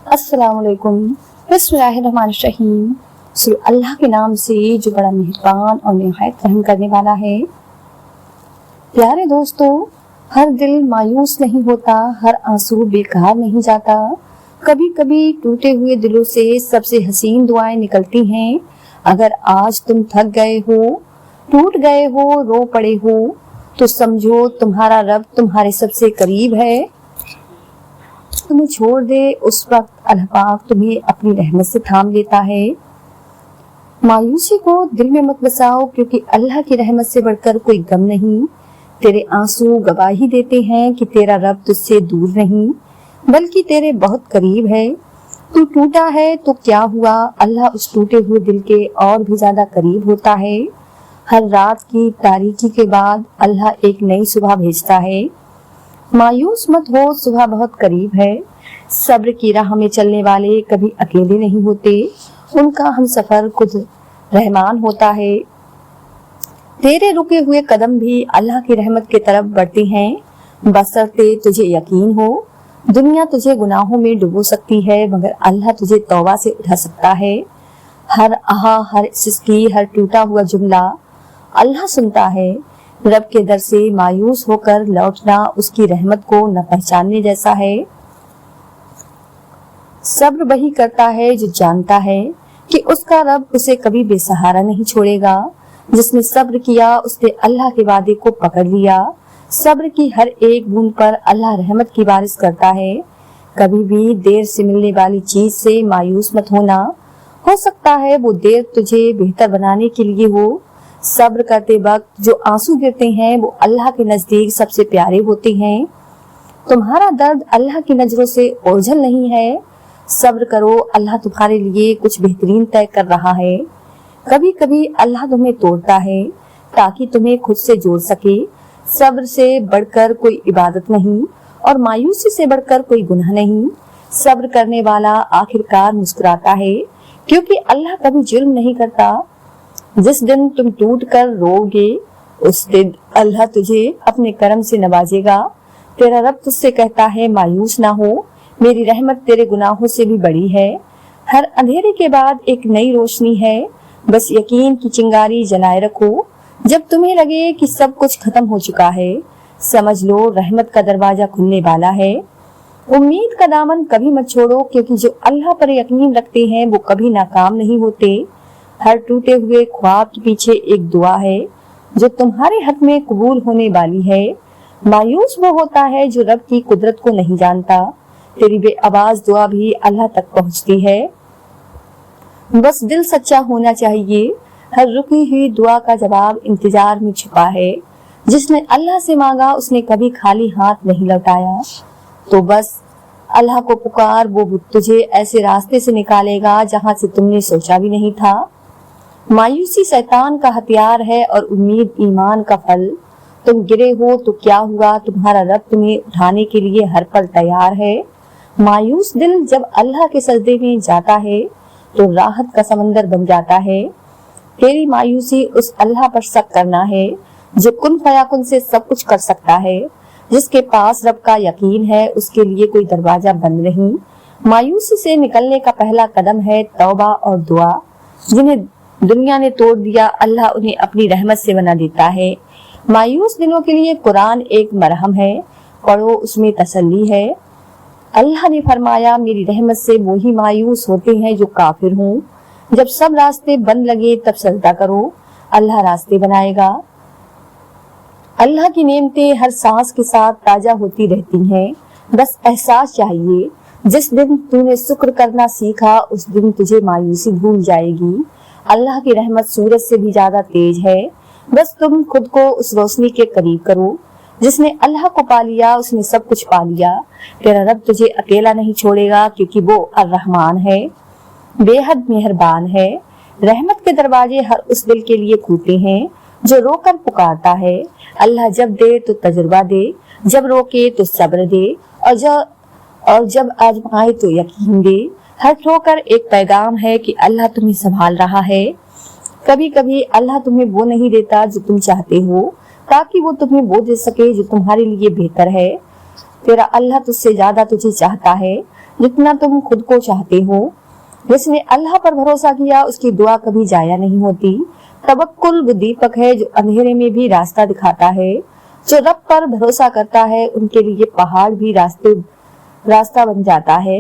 अस्सलाम वालेकुम। बिस्मिल्लाहिर्रहमानिर्रहीम। अल्लाह के नाम से जो बड़ा मेहरबान और निहायत रहम करने वाला है। प्यारे दोस्तों, हर दिल मायूस नहीं होता, हर आंसू बेकार नहीं जाता। कभी कभी टूटे हुए दिलों से सबसे हसीन दुआएं निकलती हैं। अगर आज तुम थक गए हो, टूट गए हो, रो पड़े हो, तो समझो तुम्हारा रब तुम्हारे सबसे करीब है। तुम्हें छोड़ दे उस वक्त अल्लाह पाक तुम्हें अपनी रहमत से थाम लेता है। मायूसी को दिल में मत बसाओ, क्योंकि अल्लाह की रहमत से बढ़कर कोई गम नहीं। तेरे आंसू गवाही देते हैं कि तेरा रब तुझसे दूर नहीं, बल्कि तेरे बहुत करीब है। तू टूटा है तो क्या हुआ, अल्लाह उस टूटे हुए दिल के और भी ज्यादा करीब होता है। हर रात की तारीकी के बाद अल्लाह एक नई सुबह भेजता है। मायूस मत हो, सुबह बहुत करीब है। सब्र की राह में चलने वाले कभी अकेले नहीं होते, उनका हम सफर खुद रहमान होता है। तेरे रुके हुए कदम भी अल्लाह की रहमत की तरफ बढ़ते हैं, बशर्ते तुझे यकीन हो। दुनिया तुझे गुनाहों में डुबो सकती है, मगर अल्लाह तुझे तौबा से उठा सकता है। हर आहा, हर सिसकी, हर टूटा हुआ जुमला अल्लाह सुनता है। रब के दर से मायूस होकर लौटना उसकी रहमत को न पहचानने जैसा है। सब्र वही करता है जो जानता है कि उसका रब उसे कभी बेसहारा नहीं छोड़ेगा। जिसने सब्र किया उसने अल्लाह के वादे को पकड़ लिया। सब्र की हर एक बूंद पर अल्लाह रहमत की बारिश करता है। कभी भी देर से मिलने वाली चीज से मायूस मत होना, हो सकता है वो देर तुझे बेहतर बनाने के लिए हो। सब्र करते वक्त जो आंसू गिरते हैं वो अल्लाह के नजदीक सबसे प्यारे होते हैं। तुम्हारा दर्द अल्लाह की नजरों से ओझल नहीं है। सब्र करो, अल्लाह तुम्हारे लिए कुछ बेहतरीन तय कर रहा है। कभी कभी अल्लाह तुम्हें तोड़ता है ताकि तुम्हें खुद से जोड़ सके। सब्र से बढ़कर कोई इबादत नहीं और मायूसी से बढ़कर कोई गुनाह नहीं। सब्र करने वाला आखिरकार मुस्कुराता है, क्योंकि अल्लाह कभी जुल्म नहीं करता। जिस दिन तुम टूट कर रोगे, उस दिन अल्लाह तुझे अपने करम से नवाजेगा। तेरा रब तुझसे कहता है, मायूस ना हो, मेरी रहमत तेरे गुनाहों से भी बड़ी है। हर अंधेरे के बाद एक नई रोशनी है, बस यकीन की चिंगारी जलाए रखो। जब तुम्हें लगे कि सब कुछ खत्म हो चुका है, समझ लो रहमत का दरवाजा खुलने वाला है। उम्मीद का दामन कभी मत छोड़ो, क्योंकि जो अल्लाह पर यकीन रखते हैं वो कभी नाकाम नहीं होते। हर टूटे हुए ख्वाब के पीछे एक दुआ है जो तुम्हारे हक में कबूल होने वाली है। मायूस वो होता है जो रब की कुदरत को नहीं जानता। तेरी बेआवाज दुआ भी अल्लाह तक पहुंचती है, बस दिल सच्चा होना चाहिए। हर रुकी हुई दुआ का जवाब इंतजार में छुपा है। जिसने अल्लाह से मांगा उसने कभी खाली हाथ नहीं लौटाया। तो बस अल्लाह को पुकार, वो तुझे ऐसे रास्ते से निकालेगा जहाँ से तुमने सोचा भी नहीं था। मायूसी शैतान का हथियार है और उम्मीद ईमान का फल। तुम गिरे हो तो क्या हुआ, तुम्हारा रब तुम्हें उठाने के लिए हर पल तैयार है। मायूस दिल जब अल्लाह के सजदे में जाता है तो राहत का समंदर बन जाता है। तेरी मायूसी उस अल्लाह पर शक करना है जो कुन फयाकुन से सब कुछ कर सकता है। जिसके पास रब का यकीन है उसके लिए कोई दरवाजा बंद नहीं। मायूसी से निकलने का पहला कदम है तौबा और दुआ। जिन्हें दुनिया ने तोड़ दिया, अल्लाह उन्हें अपनी रहमत से बना देता है। मायूस दिलों के लिए कुरान एक मरहम है, पढ़ो, उसमें तसल्ली है। अल्लाह ने फरमाया, मेरी रहमत से वो ही मायूस होते हैं जो काफिर हों। जब सब रास्ते बंद लगे तब सजदा करो, अल्लाह रास्ते बनाएगा। अल्लाह की नेमतें हर सांस के साथ ताजा होती रहती हैं, बस एहसास चाहिए। जिस दिन तूने शुक्र करना सीखा उस दिन तुझे मायूसी भूल जाएगी। अल्लाह की रहमत सूरज से भी ज्यादा तेज है, बस तुम खुद को उस रोशनी के करीब करो। जिसने अल्लाह को पा लिया उसने सब कुछ पा लिया। तेरा रब तुझे अकेला नहीं छोड़ेगा, क्योंकि वो अर्रहमान है, बेहद मेहरबान है। रहमत के दरवाजे हर उस दिल के लिए खुलते हैं जो रोकर पुकारता है। अल्लाह जब दे तो तजुर्बा दे, जब रोके तो सब्र दे, और जब आजमाए तो यकीन दे। हर ठोकर एक पैगाम है कि अल्लाह तुम्हें संभाल रहा है। कभी कभी अल्लाह तुम्हें वो नहीं देता जो तुम चाहते हो, ताकि वो तुम्हें वो दे सके जो तुम्हारे लिए बेहतर है। तेरा अल्लाह तुझसे ज्यादा तुझे चाहता है। जितना तुम खुद को चाहते हो। जिसने अल्लाह पर भरोसा किया उसकी दुआ कभी जाया नहीं होती। तवक्कुल वो दीपक है जो अंधेरे में भी रास्ता दिखाता है। जो रब पर भरोसा करता है उनके लिए पहाड़ भी रास्ता बन जाता है।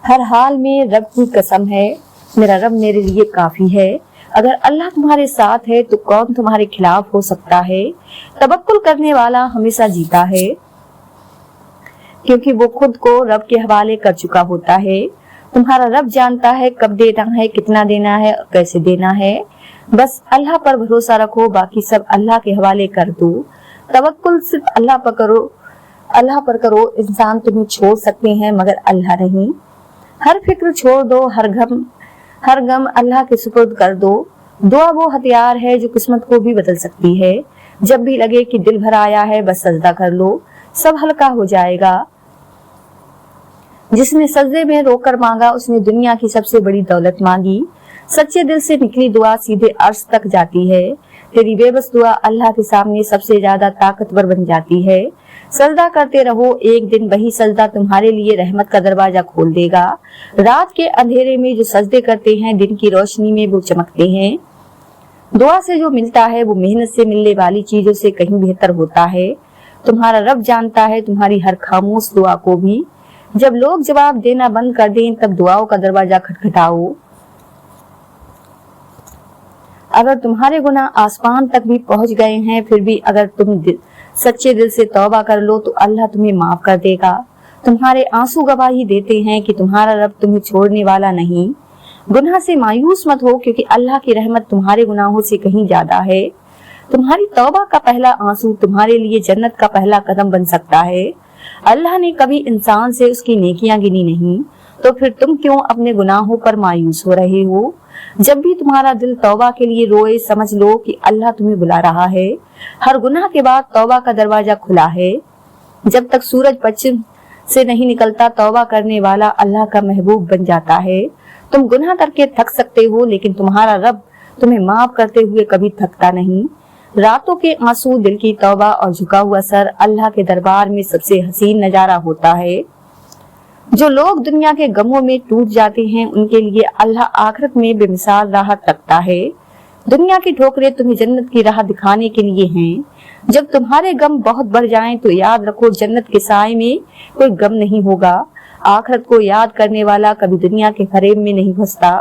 हर हाल में रब की कसम है, मेरा रब मेरे लिए काफी है। अगर अल्लाह तुम्हारे साथ है तो कौन तुम्हारे खिलाफ हो सकता है। तवक्कुल करने वाला हमेशा जीता है, क्योंकि वो खुद को रब के हवाले कर चुका होता है। तुम्हारा रब जानता है कब देना है, कितना देना है और कैसे देना है। बस अल्लाह पर भरोसा रखो, बाकी सब अल्लाह के हवाले कर दो। तवक्कुल सिर्फ अल्लाह पर करो। इंसान तुम्हें छोड़ सकते हैं मगर अल्लाह नहीं। हर फिक्र छोड़ दो, हर गम अल्लाह के सुपुर्द कर दो। दुआ वो हथियार है जो किस्मत को भी बदल सकती है। जब भी लगे कि दिल भर आया है बस सजदा कर लो, सब हल्का हो जाएगा। जिसने सजदे में रोकर मांगा उसने दुनिया की सबसे बड़ी दौलत मांगी। सच्चे दिल से निकली दुआ सीधे अर्श तक जाती है। तेरी बेबस दुआ अल्लाह के सामने सबसे ज्यादा ताकतवर बन जाती है। सजदा करते रहो, एक दिन वही सजदा तुम्हारे लिए रहमत का दरवाजा खोल देगा। रात के अंधेरे में जो सजदे करते हैं दिन की रोशनी में वो चमकते हैं। दुआ से जो मिलता है वो मेहनत से मिलने वाली चीजों से कहीं बेहतर होता है। तुम्हारा रब जानता है तुम्हारी हर खामोश दुआ को भी। जब लोग जवाब देना बंद कर दें तब दुआओं का दरवाजा खटखटाओ। अगर तुम्हारे गुनाह आसमान तक भी पहुंच गए हैं फिर भी अगर तुम सच्चे दिल से तौबा कर लो तो अल्लाह तुम्हें माफ कर देगा। तुम्हारे आंसू गवाही देते हैं कि तुम्हारा रब तुम्हें छोड़ने वाला नहीं। गुनाह से मायूस मत हो, क्योंकि अल्लाह की रहमत तुम्हारे गुनाहों से कहीं ज्यादा है। तुम्हारी तौबा का पहला आंसू तुम्हारे लिए जन्नत का पहला कदम बन सकता है। अल्लाह ने कभी इंसान से उसकी नेकियां गिनी नहीं, तो फिर तुम क्यों अपने गुनाहों पर मायूस हो रहे हो। जब भी तुम्हारा दिल तौबा के लिए रोए समझ लो कि अल्लाह तुम्हें बुला रहा है। हर गुनाह के बाद तौबा का दरवाजा खुला है। जब तक सूरज पश्चिम से नहीं निकलता तौबा करने वाला अल्लाह का महबूब बन जाता है। तुम गुनाह करके थक सकते हो लेकिन तुम्हारा रब तुम्हें माफ करते हुए कभी थकता नहीं। रातों के आंसू, दिल की तौबा और झुका हुआ सर अल्लाह के दरबार में सबसे हसीन नजारा होता है। जो लोग दुनिया के गमों में टूट जाते हैं उनके लिए अल्लाह आखिरत में बेमिसाल राहत रखता है। दुनिया की ठोकरें तुम्हें जन्नत की राह दिखाने के लिए हैं। जब तुम्हारे गम बहुत बढ़ जाएं तो याद रखो जन्नत के साए में कोई गम नहीं होगा। आखिरत को याद करने वाला कभी दुनिया के फरेब में नहीं फंसता।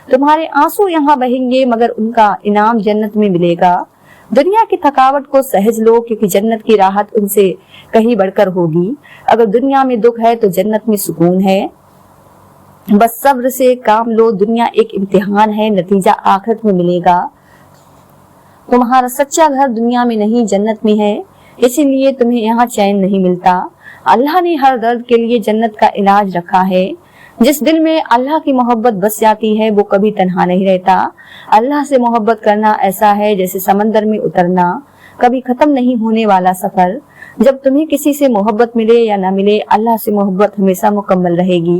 तुम्हारे आंसू यहाँ बहेंगे मगर उनका इनाम जन्नत में मिलेगा। दुनिया की थकावट को सहज लो, क्योंकि जन्नत की राहत उनसे कहीं बढ़कर होगी। अगर दुनिया में दुख है तो जन्नत में सुकून है। बस सब्र से काम लो, दुनिया एक इम्तिहान है, नतीजा आखिरत में मिलेगा। तुम्हारा सच्चा घर दुनिया में नहीं जन्नत में है, इसीलिए तुम्हें यहाँ चैन नहीं मिलता। अल्लाह ने हर दर्द के लिए जन्नत का इलाज रखा है। जिस दिल में अल्लाह की मोहब्बत बस जाती है वो कभी तन्हा नहीं रहता। अल्लाह से मोहब्बत करना ऐसा है जैसे समंदर में उतरना, कभी खत्म नहीं होने वाला सफर। जब तुम्हें किसी से मोहब्बत मिले या न मिले, अल्लाह से मोहब्बत हमेशा मुकम्मल रहेगी।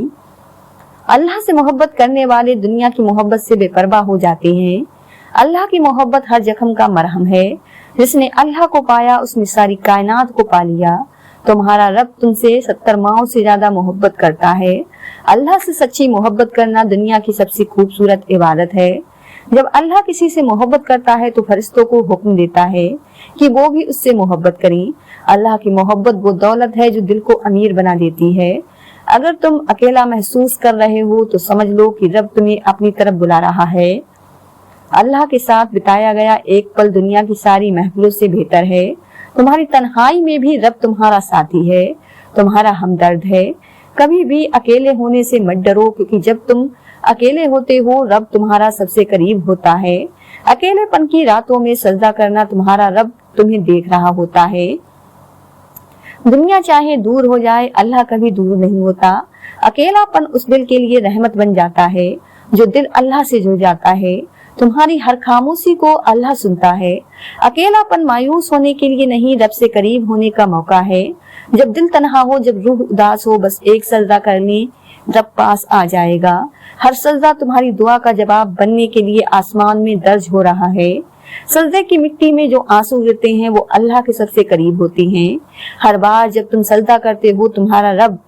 अल्लाह से मोहब्बत करने वाले दुनिया की मोहब्बत से बेपरवाह हो जाते हैं। अल्लाह की मोहब्बत हर जख्म का मरहम है। जिसने अल्लाह को पाया उसने सारी कायनात को पा लिया। तुम्हारा रब तुमसे 70 माओं से ज्यादा मोहब्बत करता है। अल्लाह से सच्ची मोहब्बत करना दुनिया की सबसे खूबसूरत इबादत है। जब अल्लाह किसी से मोहब्बत करता है तो फरिश्तों को हुक्म देता है कि वो भी उससे मोहब्बत करें। अल्लाह की मोहब्बत वो दौलत है जो दिल को अमीर बना देती है। अगर तुम अकेला महसूस कर रहे हो तो समझ लो कि रब तुम्हें अपनी तरफ बुला रहा है। अल्लाह के साथ बिताया गया एक पल दुनिया की सारी महफिलों से बेहतर है। तुम्हारी तन्हाई में भी रब तुम्हारा साथी है, तुम्हारा हमदर्द है। कभी भी अकेले होने से मत डरो, क्योंकि जब तुम अकेले होते हो रब तुम्हारा सबसे करीब होता है। अकेलेपन की रातों में सजदा करना तुम्हारा रब तुम्हें देख रहा होता है। दुनिया चाहे दूर हो जाए, अल्लाह कभी दूर नहीं होता। अकेलापन उस दिल के लिए रहमत बन जाता है जो दिल अल्लाह से जुड़ जाता है। तुम्हारी हर खामोशी को अल्लाह सुनता है। अकेलापन मायूस होने के लिए नहीं, रब से करीब होने का मौका है। जब दिल तन्हा हो, जब रूह उदास हो, बस एक सजदा करने रब पास आ जाएगा। हर सजदा तुम्हारी दुआ का जवाब बनने के लिए आसमान में दर्ज हो रहा है। सजदे की मिट्टी में जो आंसू गिरते हैं वो अल्लाह के सबसे करीब होते हैं। हर बार जब तुम सजदा करते हो तुम्हारा रब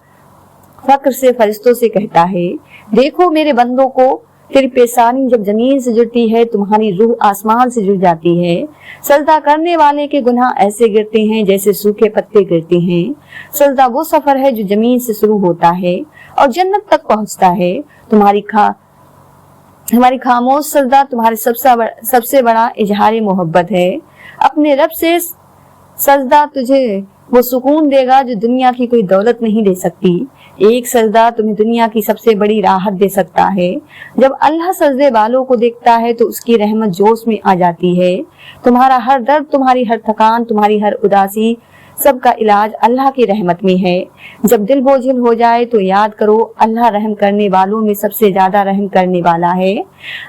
फक्र से फरिश्तों से कहता है, देखो मेरे बंदों को, तेरी पेशानी जब जमीन से जुड़ती है, तुम्हारी रूह आसमान से जुड़ जाती है। सजदा करने वाले के गुनाह ऐसे गिरते हैं जैसे सूखे पत्ते गिरते हैं। सजदा वो सफर है जो जमीन से शुरू होता है और जन्नत तक पहुंचता है। हमारी खामोश सजदा तुम्हारे सबसे बड़ा इजहार मोहब्बत है। अपने रब से सजदा तुझे वो सुकून देगा जो दुनिया की कोई दौलत नहीं दे सकती। एक सजदा तुम्हें दुनिया की सबसे बड़ी राहत दे सकता है। जब अल्लाह सजदे वालों को देखता है तो उसकी रहमत जोश में आ जाती है। तुम्हारा हर दर्द, तुम्हारी हर थकान, तुम्हारी हर उदासी, सबका इलाज अल्लाह की रहमत में है। जब दिल बोझिल हो जाए तो याद करो, अल्लाह रहम करने वालों में सबसे ज्यादा रहम करने वाला है।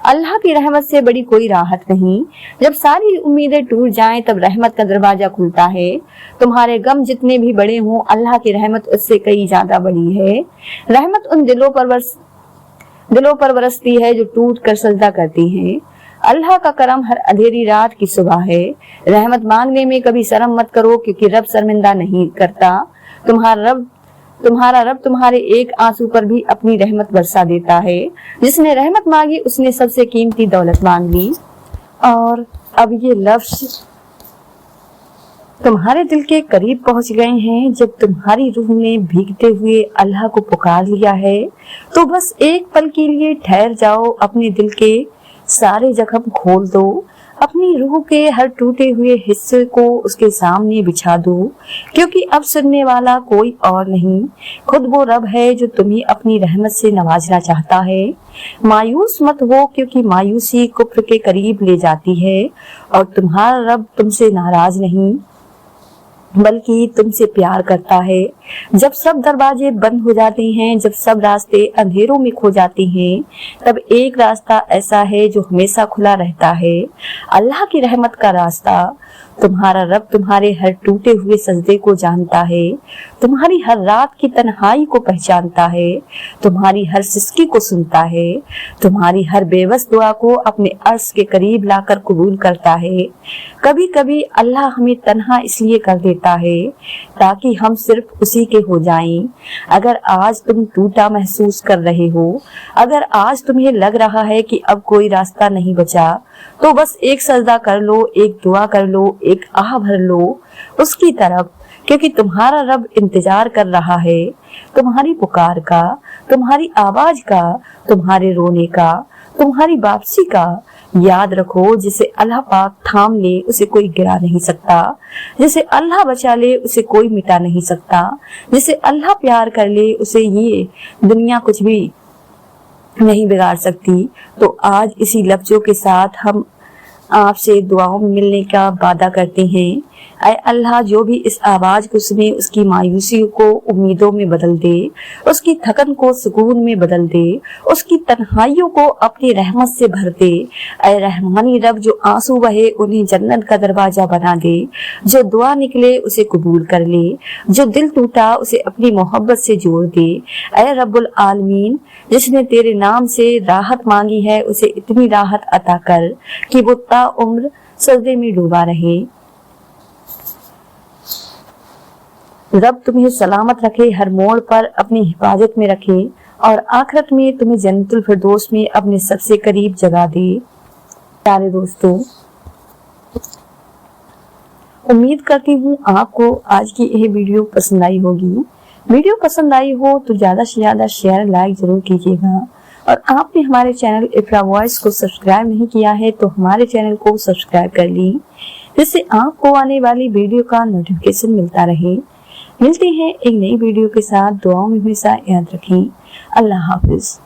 अल्लाह की रहमत से बड़ी कोई राहत नहीं। जब सारी उम्मीदें टूट जाएं तब रहमत का दरवाजा खुलता है। तुम्हारे गम जितने भी बड़े हों, अल्लाह की रहमत उससे कई ज्यादा बड़ी है। रहमत उन दिलों पर बरसती है जो टूट कर सजदा करती हैं। अल्लाह का करम हर अंधेरी रात की सुबह है। रहमत मांगने में कभी शर्म मत करो, क्योंकि रब शर्मिंदा नहीं करता। तुम्हारा रब तुम्हारे एक आंसू पर भी अपनी रहमत बरसा देता है। जिसने रहमत मांगी उसने सबसे कीमती दौलत मांग ली। और अब ये लफ्ज तुम्हारे दिल के करीब पहुंच गए हैं। जब तुम्हारी रूह ने भीगते हुए अल्लाह को पुकार लिया है तो बस एक पल के लिए ठहर जाओ, अपने दिल के सारे जख्म खोल दो, अपनी रूह के हर टूटे हुए हिस्से को उसके सामने बिछा दो, क्योंकि अब सुनने वाला कोई और नहीं, खुद वो रब है जो तुम्हें अपनी रहमत से नवाजना चाहता है। मायूस मत हो, क्योंकि मायूसी कुफ्र के करीब ले जाती है। और तुम्हारा रब तुमसे नाराज नहीं बल्कि तुमसे प्यार करता है। जब सब दरवाजे बंद हो जाते हैं, जब सब रास्ते अंधेरों में खो जाते हैं, तब एक रास्ता ऐसा है जो हमेशा खुला रहता है, अल्लाह की रहमत का रास्ता। तुम्हारा रब तुम्हारे हर टूटे हुए सजदे को जानता है, तुम्हारी हर रात की तन्हाई को पहचानता है, तुम्हारी हर सिसकी को सुनता है, तुम्हारी हर बेबस दुआ को अपने अर्श के करीब लाकर कबूल करता है। कभी कभी अल्लाह हमें तन्हा इसलिए कर देता है ताकि हम सिर्फ उसी के हो जाएं। अगर आज तुम टूटा महसूस कर रहे हो, अगर आज तुम्हें लग रहा है कि अब कोई रास्ता नहीं बचा, तो बस एक सजदा कर लो, एक दुआ कर लो, एक आह भर लो उसकी तरफ, क्योंकि तुम्हारा रब इंतजार कर रहा है तुम्हारी पुकार का, तुम्हारी आवाज का, तुम्हारे रोने का, तुम्हारी वापसी का। याद रखो, जिसे अल्लाह पाक थाम ले उसे कोई गिरा नहीं सकता, जिसे अल्लाह बचा ले उसे कोई मिटा नहीं सकता, जिसे अल्लाह प्यार कर ले उसे ये दुनिया कुछ भी नहीं बिगाड़ सकती। तो आज इसी लफ्जों के साथ हम आपसे दुआओं में मिलने का वादा करते हैं। ऐ अल्लाह, जो भी इस आवाज को सुने उसकी मायूसी को उम्मीदों में बदल दे, उसकी थकन को सुकून में बदल दे, उसकी तन्हाइयों को अपनी रहमत से भर दे। ऐ रहमानी रब, जो आंसू बहे उन्हें जन्नत का दरवाजा बना दे, जो दुआ निकले उसे कबूल कर ले, जो दिल टूटा उसे अपनी मोहब्बत से जोड़ दे। ऐ रब्बुल आलमीन, जिसने तेरे नाम से राहत मांगी है उसे इतनी राहत अता कर कि वो ता उम्र सजदे में डूबा रहे। रब तुम्हें सलामत रखे, हर मोड़ पर अपनी हिफाजत में रखे और आखिरत में तुम्हें जन्नतुल फिरदौस में अपने सबसे करीब जगह दे। प्यारे दोस्तों, उम्मीद करती हूँ आपको आज की यह वीडियो पसंद आई होगी। वीडियो पसंद आई हो तो ज्यादा से ज्यादा शेयर लाइक जरूर कीजिएगा। और आपने हमारे चैनल इफ्रा वॉइस को सब्सक्राइब नहीं किया है तो हमारे चैनल को सब्सक्राइब कर ली, जिससे आपको आने वाली वीडियो का नोटिफिकेशन मिलता रहे। मिलते हैं एक नई वीडियो के साथ। दुआओं में हमेशा याद रखें। अल्लाह हाफिज।